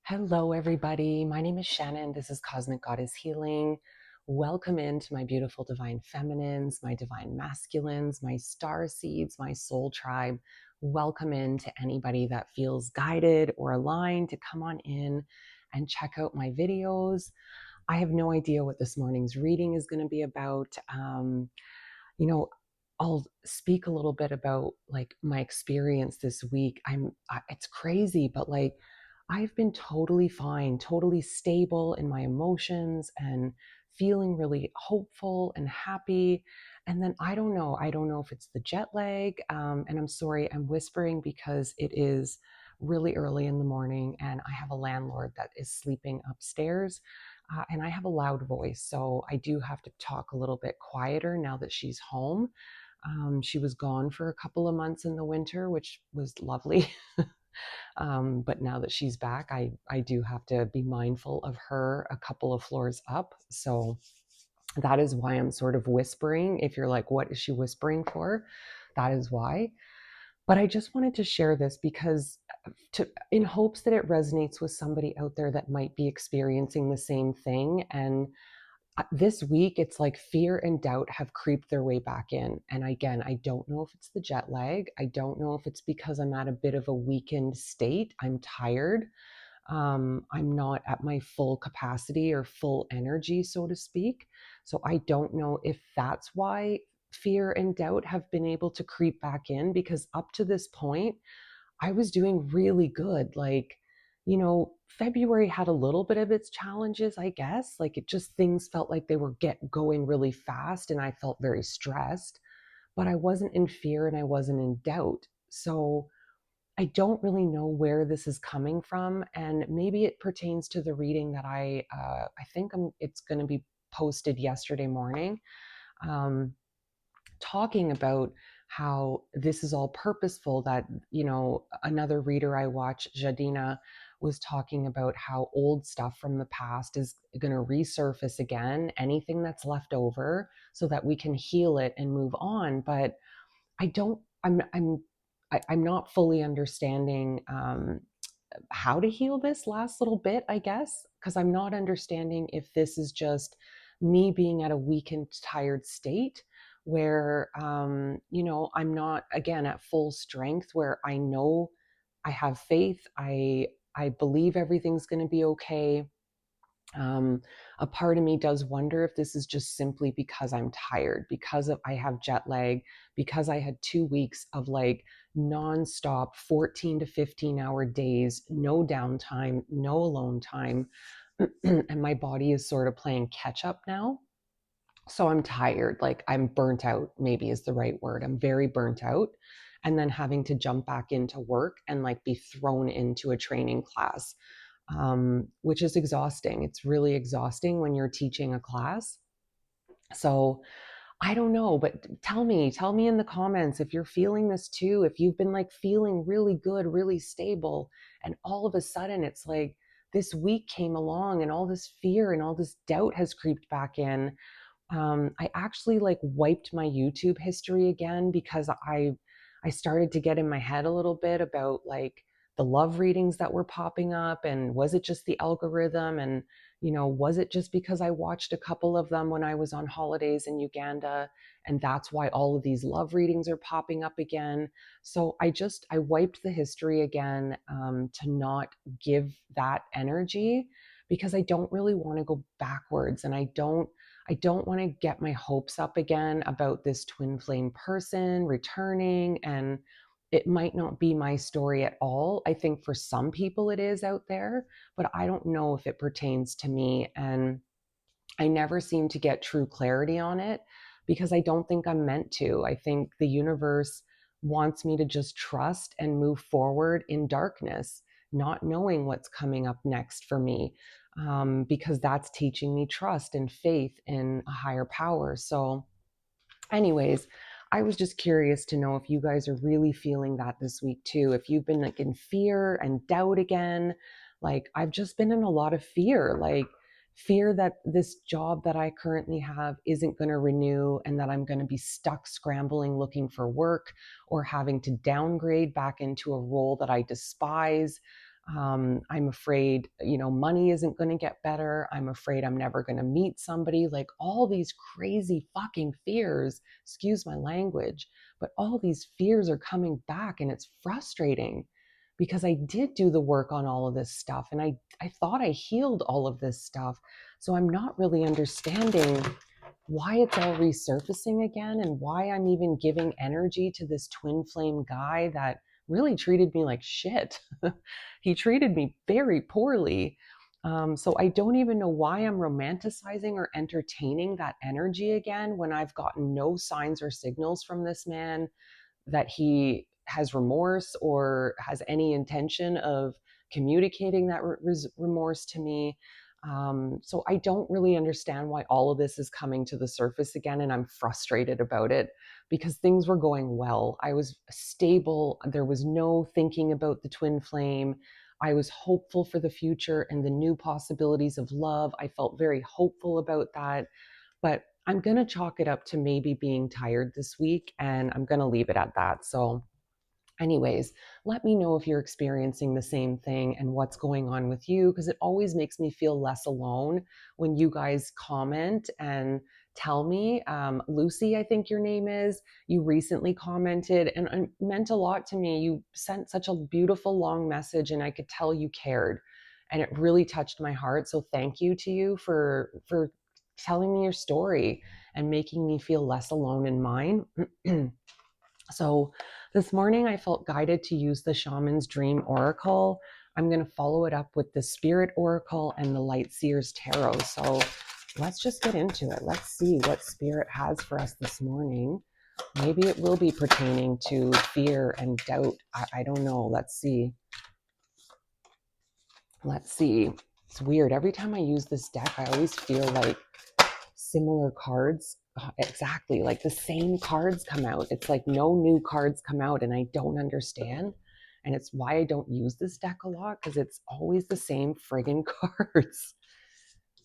Hello, everybody. My name is Shannon. This is Cosmic Goddess Healing. Welcome into my beautiful divine feminines, my divine masculines, my star seeds, my soul tribe. Welcome in to anybody that feels guided or aligned to come on in and check out my videos. I have no idea what this morning's reading is going to be about. You know, I'll speak a little bit about like my experience this week. It's crazy, but like I've been totally fine, totally stable in my emotions and feeling really hopeful and happy. And then I don't know if it's the jet lag. And I'm sorry, I'm whispering because it is really early in the morning and I have a landlord that is sleeping upstairs. And I have a loud voice, so I do have to talk a little bit quieter now that she's home. She was gone for a couple of months in the winter, which was lovely. But now that she's back, I do have to be mindful of her a couple of floors up. So that is why I'm sort of whispering. If you're like, what is she whispering for? That is why. But I just wanted to share this because in hopes that it resonates with somebody out there that might be experiencing the same thing. And this week, it's like fear and doubt have creeped their way back in. And again, I don't know if it's the jet lag. I don't know if it's because I'm at a bit of a weakened state. I'm tired. I'm not at my full capacity or full energy, so to speak. So I don't know if that's why fear and doubt have been able to creep back in, because up to this point, I was doing really good. February had a little bit of its challenges, I guess. Like it just things felt like they were get going really fast and I felt very stressed, but I wasn't in fear and I wasn't in doubt. So I don't really know where this is coming from, and maybe it pertains to the reading that I think it's going to be posted yesterday morning. Um, Talking about how this is all purposeful, that another reader I watch, Jadina, was talking about how old stuff from the past is going to resurface again, anything that's left over, so that we can heal it and move on. But I don't I'm not fully understanding how to heal this last little bit, I guess, because I'm not understanding if this is just me being at a weakened, tired state where, I'm not, again, at full strength, where I know I have faith. I believe everything's going to be okay. um, a part of me does wonder if this is just simply because I'm tired, because I have jet lag, because I had 2 weeks of like nonstop 14 to 15-hour days, no downtime, no alone time. And my body is sort of playing catch up now. So I'm tired, like I'm burnt out, maybe is the right word. I'm very burnt out. And then having to jump back into work and like be thrown into a training class, which is exhausting. It's really exhausting when you're teaching a class. So I don't know, but tell me in the comments if you're feeling this too, if you've been like feeling really good, really stable, and all of a sudden it's like this week came along and all this fear and all this doubt has creeped back in. I actually like wiped my YouTube history again because I started to get in my head a little bit about like the love readings that were popping up, and was it just the algorithm, and was it just because I watched a couple of them when I was on holidays in Uganda, and that's why all of these love readings are popping up again. So I wiped the history again, to not give that energy, because I don't really want to go backwards, and I don't want to get my hopes up again about this twin flame person returning. And it might not be my story at all. I think for some people it is out there, but I don't know if it pertains to me. And I never seem to get true clarity on it because I don't think I'm meant to. I think the universe wants me to just trust and move forward in darkness, not knowing what's coming up next for me, because that's teaching me trust and faith in a higher power. So, anyways, I was just curious to know if you guys are really feeling that this week too. If you've been like in fear and doubt again, like I've just been in a lot of fear, like fear that this job that I currently have isn't going to renew, and that I'm going to be stuck scrambling looking for work, or having to downgrade back into a role that I despise. I'm afraid, money isn't going to get better. I'm afraid I'm never going to meet somebody. Like all these crazy fucking fears, excuse my language, but all these fears are coming back and it's frustrating because I did do the work on all of this stuff and I thought I healed all of this stuff. So I'm not really understanding why it's all resurfacing again and why I'm even giving energy to this twin flame guy that really treated me like shit. He treated me very poorly. So I don't even know why I'm romanticizing or entertaining that energy again when I've gotten no signs or signals from this man that he has remorse or has any intention of communicating that remorse to me. So I don't really understand why all of this is coming to the surface again, and I'm frustrated about it because things were going well. I was stable. There was no thinking about the twin flame. I was hopeful for the future and the new possibilities of love. I felt very hopeful about that. But I'm going to chalk it up to maybe being tired this week, and I'm going to leave it at that. So, anyways, let me know if you're experiencing the same thing and what's going on with you, because it always makes me feel less alone when you guys comment and tell me. Lucy, I think your name is, you recently commented and it meant a lot to me. You sent such a beautiful long message and I could tell you cared and it really touched my heart. So thank you to you for telling me your story and making me feel less alone in mine. So this morning I felt guided to use the Shaman's Dream Oracle. I'm going to follow it up with the Spirit Oracle and the Light Seer's Tarot. So let's just get into it. Let's see what Spirit has for us this morning. Maybe it will be pertaining to fear and doubt. I don't know. Let's see. Let's see. It's weird. Every time I use this deck, I always feel like similar cards, exactly like the same cards come out. It's like no new cards come out and I don't understand. And it's why I don't use this deck a lot because it's always the same friggin' cards.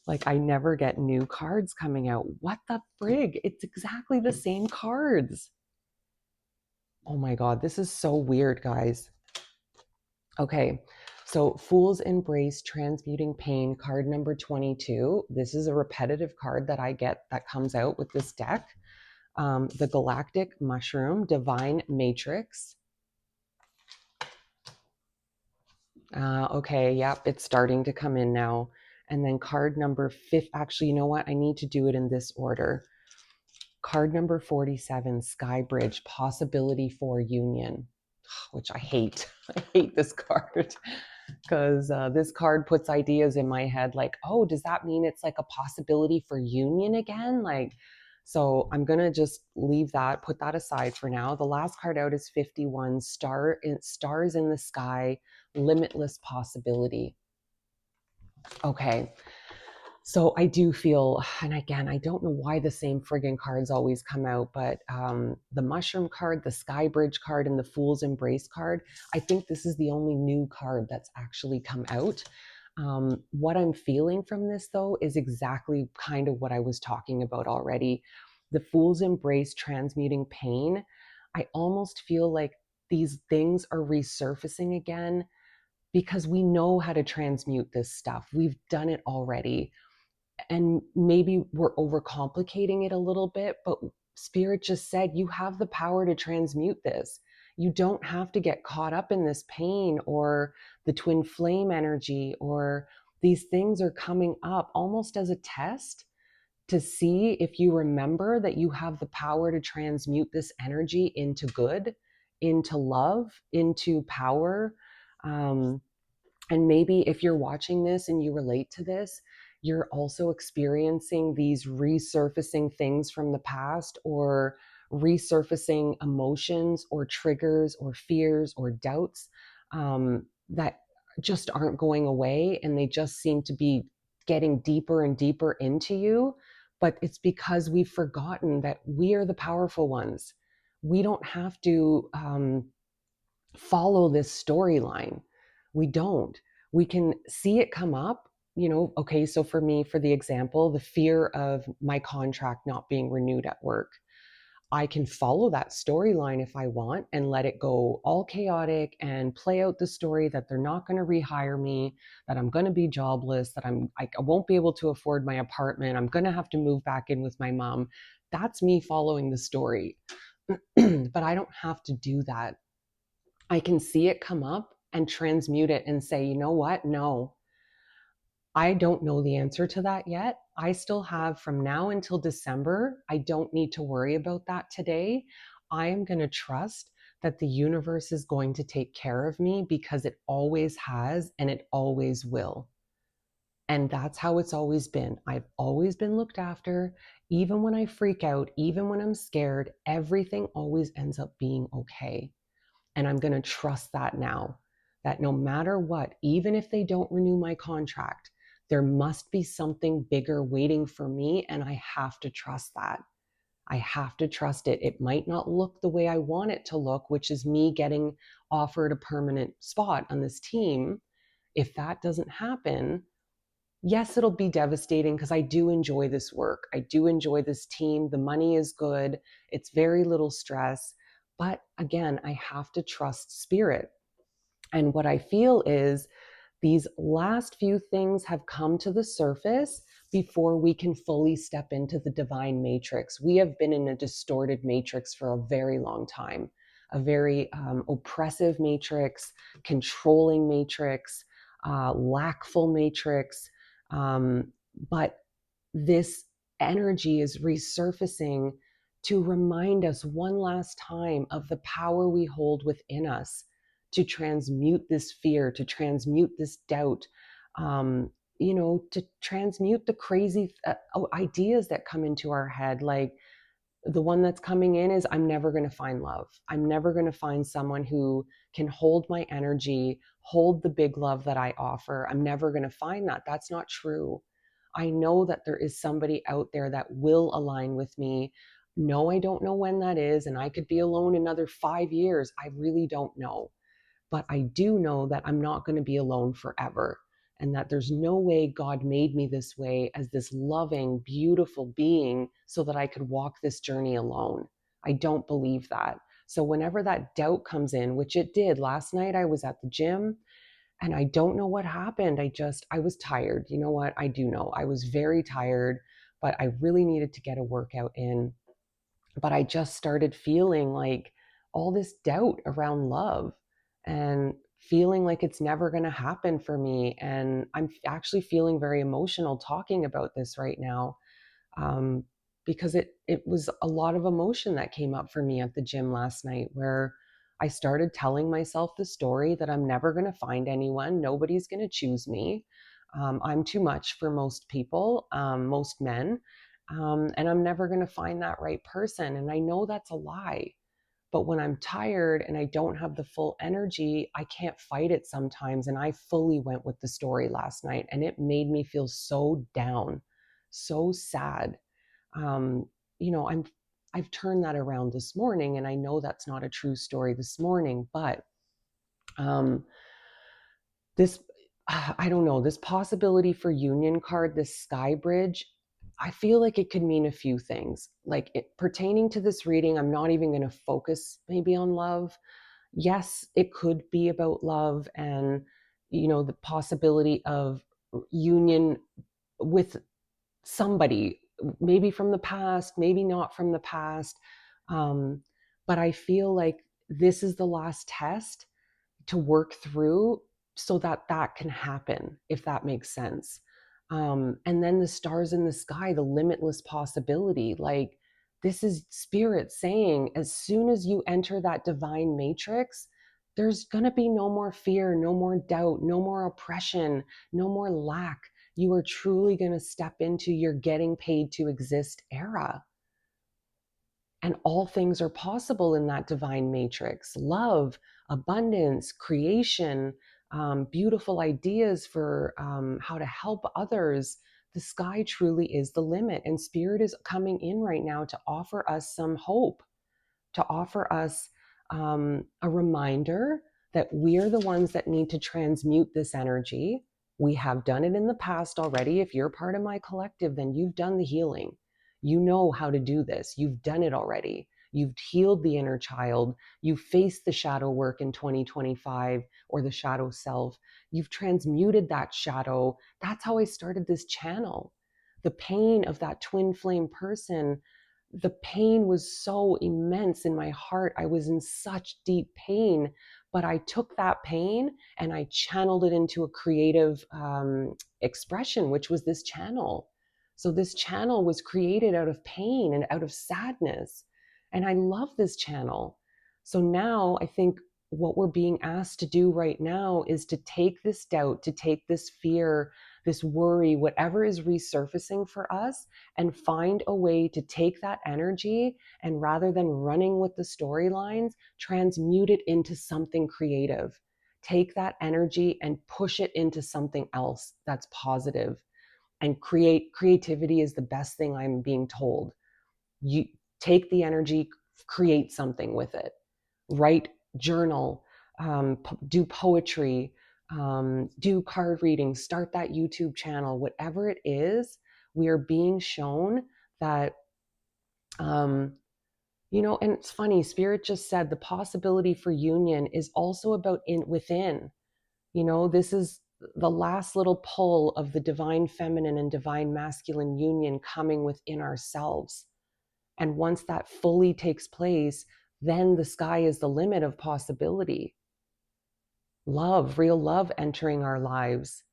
Like I never get new cards coming out. What the frig? It's exactly the same cards. Oh my God, this is so weird, guys. Okay, so Fool's Embrace Transmuting Pain, card number 22. This is a repetitive card that I get that comes out with this deck. The Galactic Mushroom, Divine Matrix. Okay, yep, it's starting to come in now. And then card number 5. Actually, you know what? I need to do it in this order. Card number 47, Sky Bridge, Possibility for Union, which I hate. I hate this card because this card puts ideas in my head like, oh, does that mean it's like a possibility for union again? Like, so I'm going to just leave that, put that aside for now. The last card out is 51, Stars in the Sky, Limitless Possibility. Okay. So I do feel, and again, I don't know why the same friggin' cards always come out, but the Mushroom card, the Sky Bridge card, and the Fool's Embrace card, I think this is the only new card that's actually come out. What I'm feeling from this, though, is exactly kind of what I was talking about already. The Fool's Embrace transmuting pain. I almost feel like these things are resurfacing again because we know how to transmute this stuff. We've done it already and maybe we're overcomplicating it a little bit, but Spirit just said you have the power to transmute this. You don't have to get caught up in this pain or the twin flame energy, or these things are coming up almost as a test to see if you remember that you have the power to transmute this energy into good, into love, into power. Um, and maybe if you're watching this and you relate to this, you're also experiencing these resurfacing things from the past or resurfacing emotions or triggers or fears or doubts that just aren't going away. And they just seem to be getting deeper and deeper into you. But it's because we've forgotten that we are the powerful ones. We don't have to follow this storyline. We don't. We can see it come up, okay, so for me, for the example, the fear of my contract not being renewed at work. I can follow that storyline if I want and let it go all chaotic and play out the story that they're not going to rehire me, that I'm going to be jobless, that I won't be able to afford my apartment, I'm going to have to move back in with my mom. That's me following the story. But I don't have to do that. I can see it come up and transmute it and say, you know what? No, I don't know the answer to that yet. I still have from now until December. I don't need to worry about that today. I am going to trust that the universe is going to take care of me because it always has and it always will. And that's how it's always been. I've always been looked after. Even when I freak out, even when I'm scared, everything always ends up being okay. And I'm going to trust that now, that no matter what, even if they don't renew my contract, there must be something bigger waiting for me. And I have to trust that. I have to trust it. It might not look the way I want it to look, which is me getting offered a permanent spot on this team. If that doesn't happen, yes, it'll be devastating because I do enjoy this work. I do enjoy this team. The money is good. It's very little stress. But again, I have to trust spirit. And what I feel is these last few things have come to the surface before we can fully step into the divine matrix. We have been in a distorted matrix for a very long time, a very oppressive matrix, controlling matrix, lackful matrix. But this energy is resurfacing to remind us one last time of the power we hold within us to transmute this fear, to transmute this doubt, um, to transmute the crazy ideas that come into our head. Like the one that's coming in is, I'm never going to find love. I'm never going to find someone who can hold my energy, hold the big love that I offer. I'm never going to find that. That's not true. I know that there is somebody out there that will align with me. No, I don't know when that is. And I could be alone another 5 years. I really don't know. But I do know that I'm not going to be alone forever. And that there's no way God made me this way as this loving, beautiful being so that I could walk this journey alone. I don't believe that. So whenever that doubt comes in, which it did last night, I was at the gym and I don't know what happened. I was tired. You know what? I do know. I was very tired, but I really needed to get a workout in. But I just started feeling like all this doubt around love and feeling like it's never going to happen for me. And I'm actually feeling very emotional talking about this right now, um, because it was a lot of emotion that came up for me at the gym last night, where I started telling myself the story that I'm never going to find anyone. Nobody's going to choose me. I'm too much for most people, most men. And I'm never going to find that right person. And I know that's a lie. But when I'm tired and I don't have the full energy, I can't fight it sometimes. And I fully went with the story last night and it made me feel so down, so sad. Um, you know, I'm I've turned that around this morning and I know that's not a true story this morning, but um, this I don't know, this possibility for union card, this sky bridge, I feel like it could mean a few things. Like pertaining to this reading, I'm not even going to focus maybe on love. Yes, it could be about love and the possibility of union with somebody, maybe from the past, maybe not from the past. um, but I feel like this is the last test to work through so that that can happen, if that makes sense. And then the stars in the sky, the limitless possibility. Like, this is spirit saying, as soon as you enter that divine matrix, there's going to be no more fear, no more doubt, no more oppression, no more lack. You are truly going to step into your getting paid to exist era. And all things are possible in that divine matrix: love, abundance, creation, beautiful ideas for how to help others. The sky truly is the limit. And spirit is coming in right now to offer us some hope, to offer us a reminder that we're the ones that need to transmute this energy. We have done it in the past already. If you're part of my collective, then you've done the healing. You know how to do this. You've done it already. You've healed the inner child. You faced the shadow work in 2025, or the shadow self. You've transmuted that shadow. That's how I started this channel. The pain of that twin flame person, the pain was so immense in my heart. I was in such deep pain, but I took that pain and I channeled it into a creative expression, which was this channel. So this channel was created out of pain and out of sadness. And I love this channel. So now I think what we're being asked to do right now is to take this doubt, to take this fear, this worry, whatever is resurfacing for us, and find a way to take that energy and, rather than running with the storylines, transmute it into something creative. Take that energy and push it into something else that's positive. And creativity is the best thing I'm being told. You take the energy, create something with it. Write, journal, do poetry, do card reading, start that YouTube channel, whatever it is. We are being shown that, and it's funny, Spirit just said the possibility for union is also about within. This is the last little pull of the divine feminine and divine masculine union coming within ourselves. And once that fully takes place, then the sky is the limit of possibility. Love, real love entering our lives.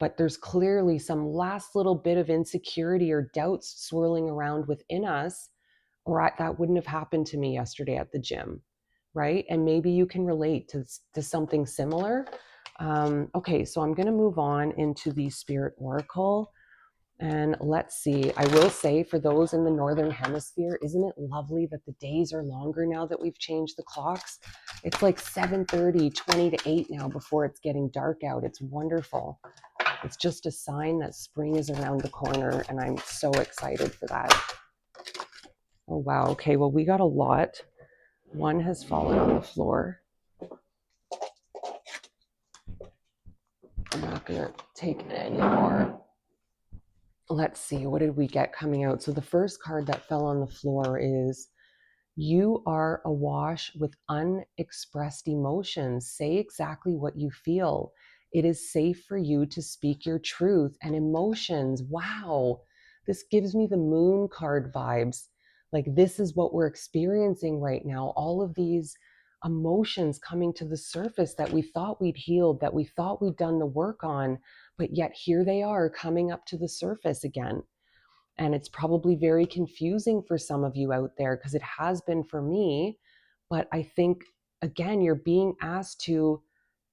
But there's clearly some last little bit of insecurity or doubts swirling around within us, or that wouldn't have happened to me yesterday at the gym, right? And maybe you can relate to something similar. Okay, so I'm going to move on into the Spirit Oracle. And let's see, I will say, for those in the Northern Hemisphere, isn't it lovely that the days are longer now that we've changed the clocks? It's like 7:30, 20 to 8 now before it's getting dark out. It's wonderful. It's just a sign that spring is around the corner, and I'm so excited for that. Oh, wow. Okay, well, we got a lot. One has fallen on the floor. I'm not going to take it anymore. Let's see, what did we get coming out? So the first card that fell on the floor is, you are awash with unexpressed emotions. Say exactly what you feel. It is safe for you to speak your truth and emotions. Wow. This gives me the moon card vibes. Like, this is what we're experiencing right now. All of these emotions coming to the surface that we thought we'd healed, that we thought we'd done the work on, but yet here they are coming up to the surface again. And it's probably very confusing for some of you out there, because it has been for me. But I think, again, you're being asked to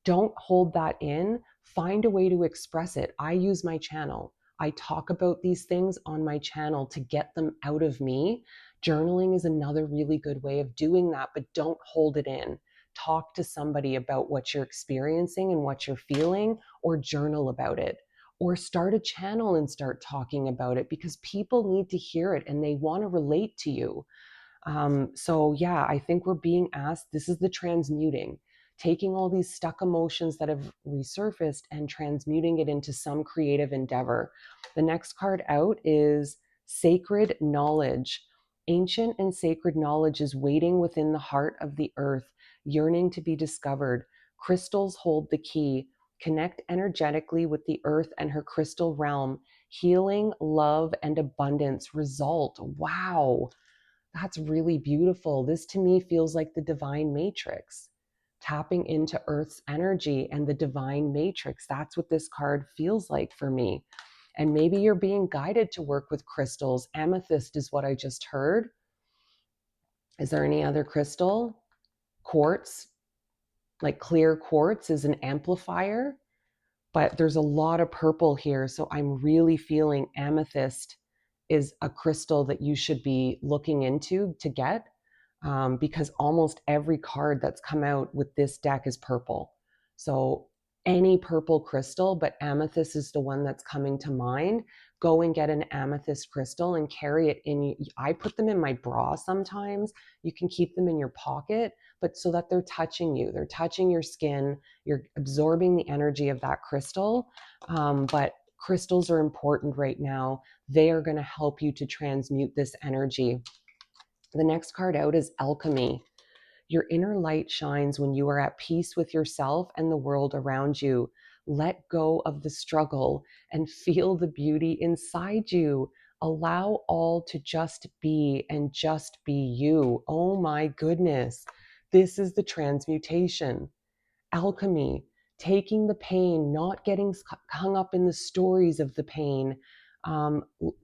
don't hold that in. Find a way to express it. I use my channel. I talk about these things on my channel to get them out of me. Journaling is another really good way of doing that, but don't hold it in. Talk to somebody about what you're experiencing and what you're feeling, or journal about it, or start a channel and start talking about it, because people need to hear it and they want to relate to you. So yeah, I think we're being asked, this is the transmuting, taking all these stuck emotions that have resurfaced and transmuting it into some creative endeavor. The next card out is sacred knowledge. Ancient and sacred knowledge is waiting within the heart of the earth, yearning to be discovered. Crystals hold the key. Connect energetically with the earth and her crystal realm. Healing, love, and abundance result. Wow. That's really beautiful. This to me feels like the divine matrix, tapping into Earth's energy and the divine matrix. That's what this card feels like for me. And maybe you're being guided to work with crystals. Amethyst is what I just heard. Is there any other crystal? Quartz, like clear quartz, is an amplifier, but there's a lot of purple here. So I'm really feeling amethyst is a crystal that you should be looking into to get, because almost every card that's come out with this deck is purple. So any purple crystal, but amethyst is the one that's coming to mind. Go and get an amethyst crystal and carry it in. I put them in my bra sometimes. You can keep them in your pocket, but so that they're touching you. They're touching your skin. You're absorbing the energy of that crystal. But crystals are important right now. They are going to help you to transmute this energy. The next card out is alchemy. Your inner light shines when you are at peace with yourself and the world around you. Let go of the struggle and feel the beauty inside you. Allow all to just be and just be you. Oh my goodness. This is the transmutation. Alchemy, taking the pain, not getting hung up in the stories of the pain,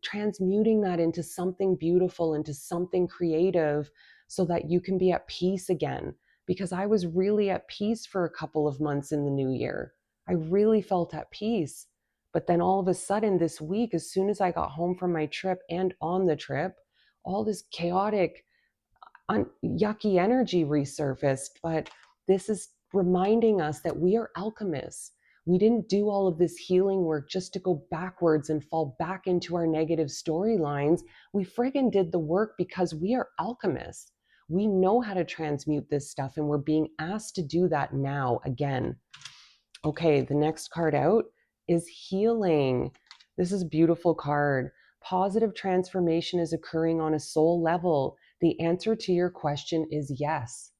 transmuting that into something beautiful, into something creative, so that you can be at peace again. Because I was really at peace for a couple of months in the new year. I really felt at peace. But then all of a sudden, this week, as soon as I got home from my trip and on the trip, all this chaotic, yucky energy resurfaced. But this is reminding us that we are alchemists. We didn't do all of this healing work just to go backwards and fall back into our negative storylines. We friggin' did the work because we are alchemists. We know how to transmute this stuff, and we're being asked to do that now again. Okay, the next card out is healing. This is a beautiful card. Positive transformation is occurring on a soul level. The answer to your question is yes.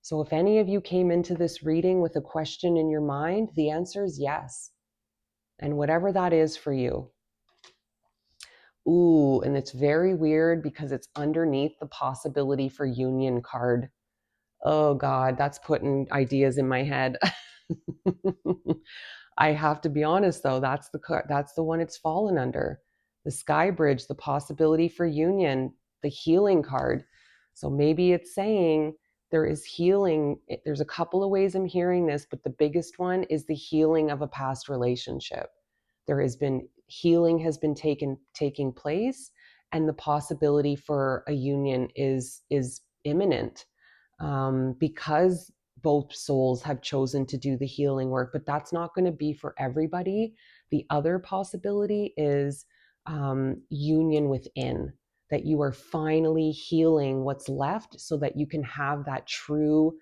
So if any of you came into this reading with a question in your mind, the answer is yes. And whatever that is for you. Ooh, and it's very weird because it's underneath the possibility for union card. Oh God, that's putting ideas in my head. I have to be honest though, that's the one it's fallen under. The Sky Bridge, the possibility for union, the healing card. So maybe it's saying there is healing. There's a couple of ways I'm hearing this, but the biggest one is the healing of a past relationship. There has been healing has been taking place, and the possibility for a union is imminent, because both souls have chosen to do the healing work, but that's not going to be for everybody. The other possibility is union within, that you are finally healing what's left so that you can have that true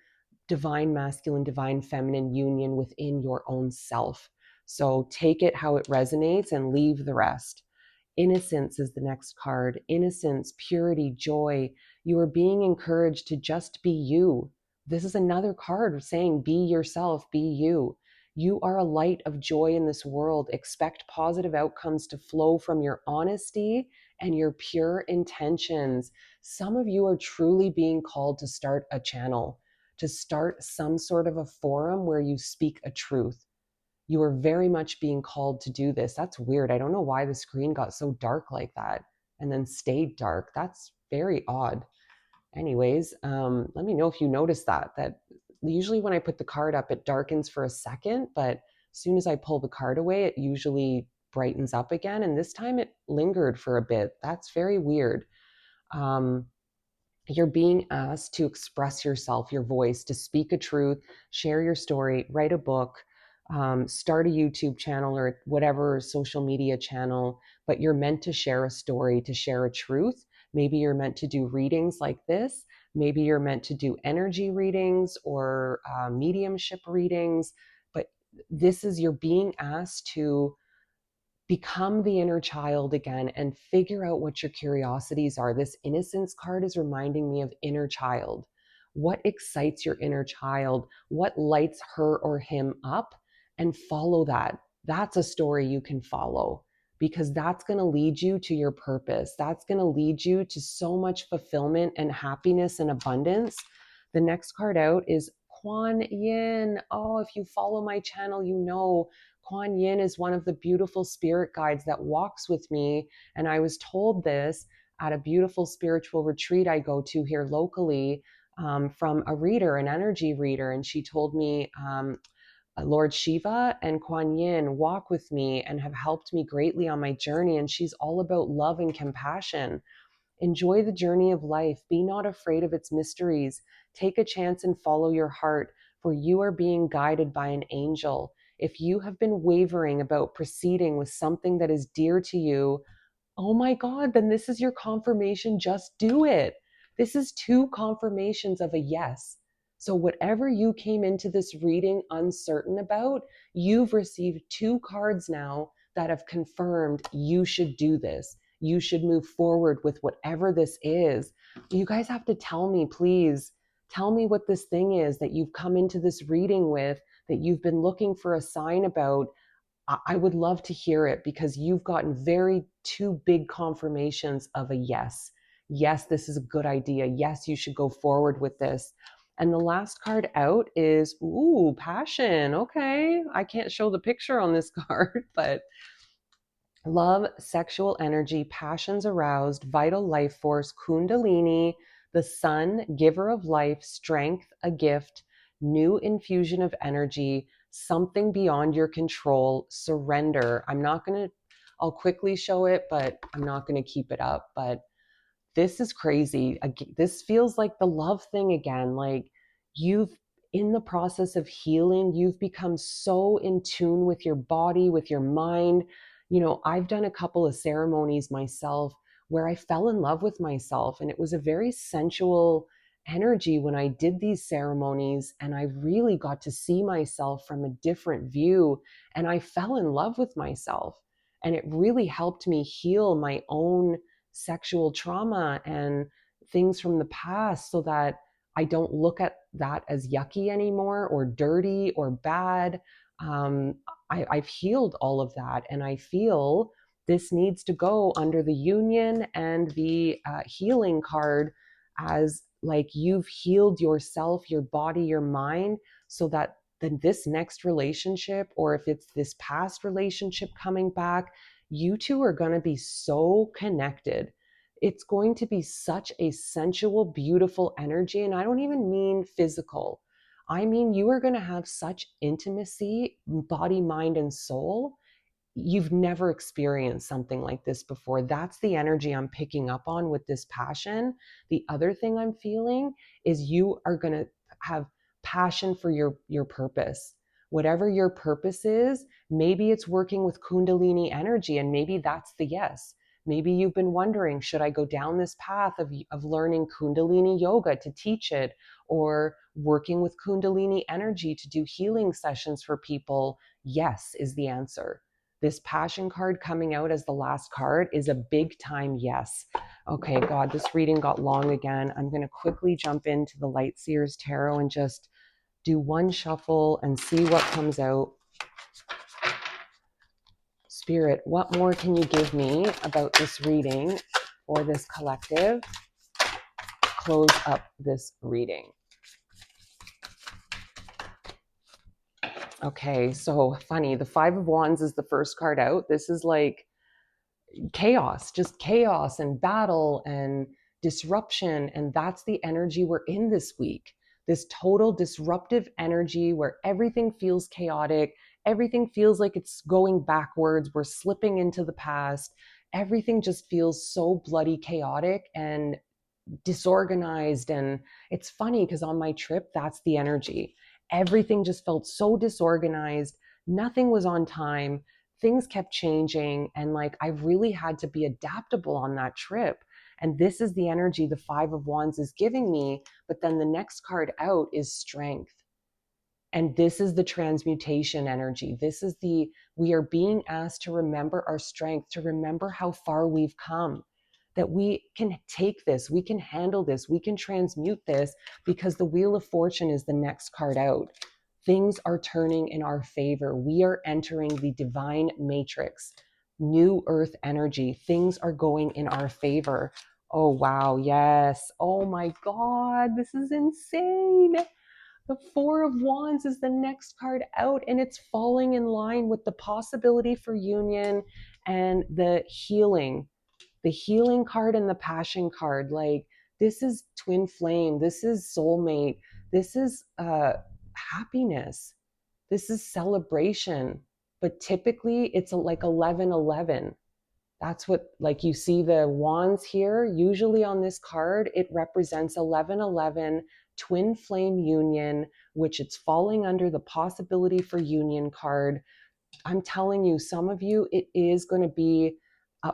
divine masculine, divine feminine union within your own self. So take it how it resonates and leave the rest. Innocence is the next card. Innocence, purity, joy. You are being encouraged to just be you. This is another card saying be yourself, be you. You are a light of joy in this world. Expect positive outcomes to flow from your honesty and your pure intentions. Some of you are truly being called to start a channel, to start some sort of a forum where you speak a truth. You are very much being called to do this. That's weird. I don't know why the screen got so dark like that and then stayed dark. That's very odd. Anyways, let me know if you notice that usually when I put the card up, it darkens for a second, but as soon as I pull the card away, it usually brightens up again. And this time it lingered for a bit. That's very weird. You're being asked to express yourself, your voice, to speak a truth, share your story, write a book, start a YouTube channel or whatever social media channel, but you're meant to share a story, to share a truth. Maybe you're meant to do readings like this. Maybe you're meant to do energy readings or mediumship readings, but you're being asked to become the inner child again and figure out what your curiosities are. This innocence card is reminding me of inner child. What excites your inner child? What lights her or him up? And follow that. That's a story you can follow, because that's going to lead you to your purpose. That's going to lead you to so much fulfillment and happiness and abundance. The next card out is Kuan Yin. Oh, if you follow my channel, you know Kuan Yin is one of the beautiful spirit guides that walks with me. And I was told this at a beautiful spiritual retreat I go to here locally, from a reader, an energy reader. And she told me, Lord Shiva and Kuan Yin walk with me and have helped me greatly on my journey. And she's all about love and compassion. Enjoy the journey of life. Be not afraid of its mysteries. Take a chance and follow your heart, for you are being guided by an angel. If you have been wavering about proceeding with something that is dear to you, oh my God, then this is your confirmation. Just do it. This is two confirmations of a yes. So, whatever you came into this reading uncertain about, you've received two cards now that have confirmed you should do this. you should move forward with whatever this is. You guys have to tell me, please. Tell me what this thing is that you've come into this reading with, that you've been looking for a sign about. I would love to hear it, because you've gotten very two big confirmations of a yes. Yes, this is a good idea. Yes, you should go forward with this. And the last card out is, ooh, passion. Okay. I can't show the picture on this card, but love, sexual energy, passions aroused, vital life force, kundalini, the sun, giver of life, strength, a gift, new infusion of energy, something beyond your control, surrender. I'll quickly show it, but I'm not going to keep it up. But this is crazy. This feels like the love thing again. Like, you've, in the process of healing, you've become so in tune with your body, with your mind. I've done a couple of ceremonies myself where I fell in love with myself, and it was a very sensual energy when I did these ceremonies, and I really got to see myself from a different view, and I fell in love with myself. And it really helped me heal my own sexual trauma and things from the past, so that I don't look at that as yucky anymore, or dirty or bad. Um, I've healed all of that, and I feel this needs to go under the union and the healing card, as like you've healed yourself, your body, your mind, so that then this next relationship, or if it's this past relationship coming back, you two are going to be so connected. It's going to be such a sensual, beautiful energy. And I don't even mean physical. I mean, you are going to have such intimacy, body, mind, and soul. You've never experienced something like this before. That's the energy I'm picking up on with this passion. The other thing I'm feeling is you are going to have passion for your purpose. Whatever your purpose is, maybe it's working with Kundalini energy, and maybe that's the yes. Maybe you've been wondering, should I go down this path of learning Kundalini yoga to teach it, or working with Kundalini energy to do healing sessions for people? Yes is the answer. This passion card coming out as the last card is a big time yes. Okay, God, this reading got long again. I'm going to quickly jump into the Light Seers Tarot and just do one shuffle and see what comes out. Spirit, what more can you give me about this reading or this collective? Close up this reading. Okay, so funny. The Five of Wands is the first card out. This is like chaos, just chaos and battle and disruption. And that's the energy we're in this week. This total disruptive energy where everything feels chaotic. Everything feels like it's going backwards. We're slipping into the past. Everything just feels so bloody chaotic and disorganized. And it's funny because on my trip, that's the energy. Everything just felt so disorganized. Nothing was on time. Things kept changing. And like, I really had to be adaptable on that trip. And this is the energy the Five of Wands is giving me. But then the next card out is strength. And this is the transmutation energy. We are being asked to remember our strength, to remember how far we've come, that we can take this, we can handle this, we can transmute this, because the Wheel of Fortune is the next card out. Things are turning in our favor. We are entering the divine matrix, new earth energy. Things are going in our favor. Oh, wow. Yes. Oh my God. This is insane. The Four of Wands is the next card out, and it's falling in line with the possibility for union and the healing card and the passion card. Like, this is twin flame. This is soulmate. This is happiness. This is celebration. But typically it's like 1111. That's what, like, you see the wands here. Usually on this card, it represents 1111, twin flame union, which it's falling under the possibility for union card. I'm telling you, some of you, it is going to be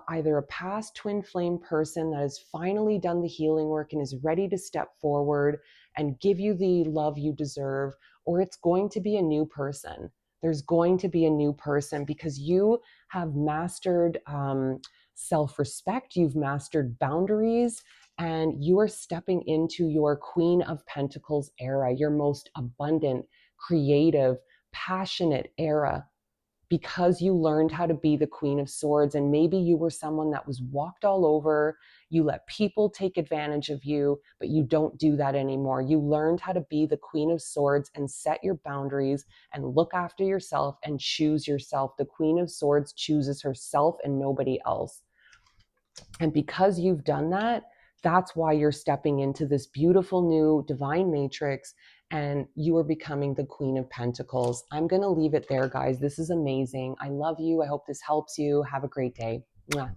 either a past twin flame person that has finally done the healing work and is ready to step forward and give you the love you deserve, or it's going to be a new person. There's going to be a new person because you have mastered self-respect, you've mastered boundaries, and you are stepping into your Queen of Pentacles era, your most abundant, creative, passionate era, because you learned how to be the Queen of Swords. And maybe you were someone that was walked all over. You let people take advantage of you, but you don't do that anymore. You learned how to be the Queen of Swords and set your boundaries and look after yourself and choose yourself. The Queen of Swords chooses herself and nobody else. And because you've done that, that's why you're stepping into this beautiful new divine matrix and you are becoming the Queen of Pentacles. I'm going to leave it there, guys. This is amazing. I love you. I hope this helps you. Have a great day. Mwah.